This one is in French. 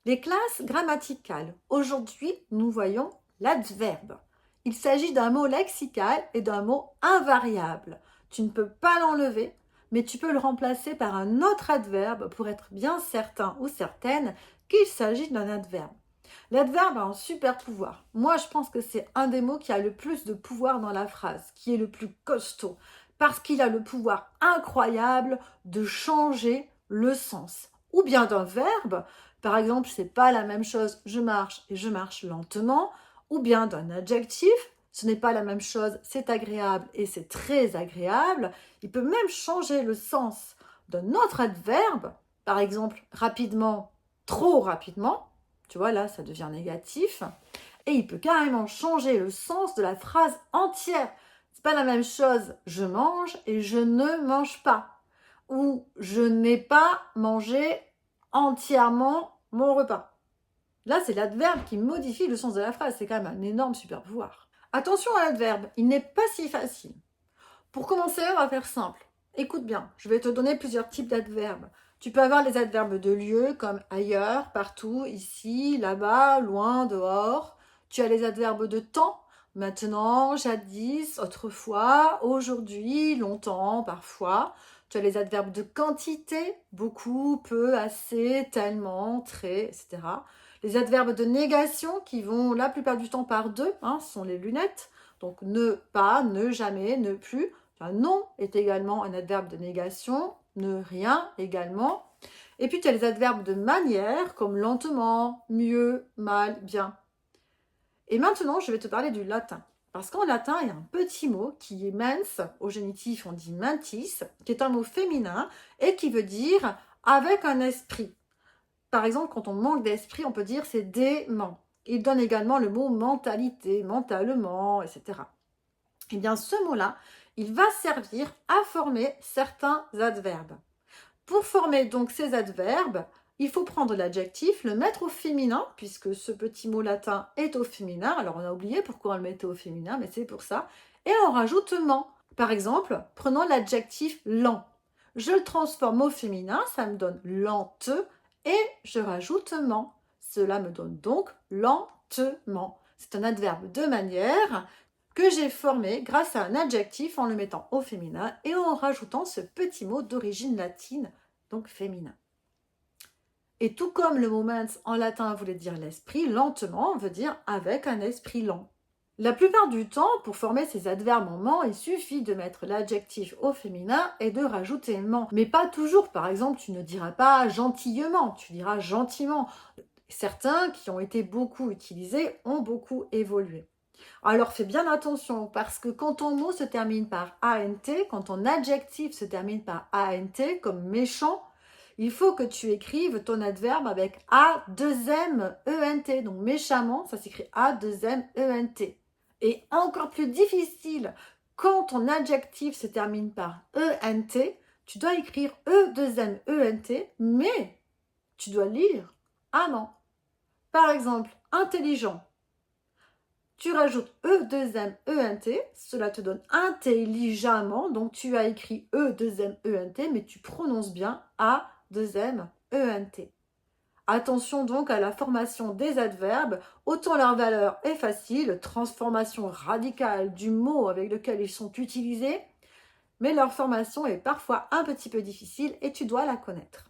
Les classes grammaticales. Aujourd'hui, nous voyons l'adverbe. Il s'agit d'un mot lexical et d'un mot invariable. Tu ne peux pas l'enlever, mais tu peux le remplacer par un autre adverbe pour être bien certain ou certaine qu'il s'agit d'un adverbe. L'adverbe a un super pouvoir. Moi, je pense que c'est un des mots qui a le plus de pouvoir dans la phrase, qui est le plus costaud, parce qu'il a le pouvoir incroyable de changer le sens. Ou bien d'un verbe, par exemple, c'est pas la même chose, je marche et je marche lentement, ou bien d'un adjectif, ce n'est pas la même chose, c'est agréable et c'est très agréable. Il peut même changer le sens d'un autre adverbe, par exemple, rapidement, trop rapidement, tu vois, là, ça devient négatif. Et il peut carrément changer le sens de la phrase entière. C'est pas la même chose, je mange et je ne mange pas. Ou je n'ai pas mangé entièrement mon repas. Là, c'est l'adverbe qui modifie le sens de la phrase. C'est quand même un énorme super pouvoir. Attention à l'adverbe, il n'est pas si facile. Pour commencer, on va faire simple. Écoute bien, je vais te donner plusieurs types d'adverbes. Tu peux avoir les adverbes de lieu comme ailleurs, partout, ici, là-bas, loin, dehors. Tu as les adverbes de temps, maintenant, jadis, autrefois, aujourd'hui, longtemps, parfois. Tu as les adverbes de quantité, beaucoup, peu, assez, tellement, très, etc. Les adverbes de négation qui vont la plupart du temps par deux, ce sont les lunettes. Donc ne pas, ne jamais, ne plus. Enfin, non est également un adverbe de négation, ne rien également. Et puis tu as les adverbes de manière comme lentement, mieux, mal, bien. Et maintenant, je vais te parler du latin. Parce qu'en latin, il y a un petit mot qui est mens, au génitif on dit mentis, qui est un mot féminin et qui veut dire avec un esprit. Par exemple, quand on manque d'esprit, on peut dire c'est dément. Il donne également le mot mentalité, mentalement, etc. Eh bien, ce mot-là, il va servir à former certains adverbes. Pour former donc ces adverbes, il faut prendre l'adjectif, le mettre au féminin, puisque ce petit mot latin est au féminin. Alors, on a oublié pourquoi on le mettait au féminin, mais c'est pour ça. Et on rajoute ment. Par exemple, prenons l'adjectif lent. Je le transforme au féminin, ça me donne lente, et je rajoute ment. Cela me donne donc lentement. C'est un adverbe de manière que j'ai formé grâce à un adjectif en le mettant au féminin et en rajoutant ce petit mot d'origine latine, donc féminin. Et tout comme le mot mens en latin voulait dire l'esprit, lentement veut dire avec un esprit lent. La plupart du temps, pour former ces adverbes en ment, il suffit de mettre l'adjectif au féminin et de rajouter ment. Mais pas toujours. Par exemple, tu ne diras pas gentillement, tu diras gentiment. Certains qui ont été beaucoup utilisés ont beaucoup évolué. Alors fais bien attention parce que quand ton mot se termine par ANT, quand ton adjectif se termine par ANT comme méchant, il faut que tu écrives ton adverbe avec A2M-ENT. Donc méchamment, ça s'écrit A2M-ENT. Et encore plus difficile, quand ton adjectif se termine par ENT, tu dois écrire E2M-ENT, mais tu dois lire amant. Par exemple, intelligent. Tu rajoutes E2M-ENT, cela te donne intelligemment, donc tu as écrit E2M-ENT, mais tu prononces bien A2M-ENT. Attention donc à la formation des adverbes, autant leur valeur est facile, transformation radicale du mot avec lequel ils sont utilisés, mais leur formation est parfois un petit peu difficile et tu dois la connaître.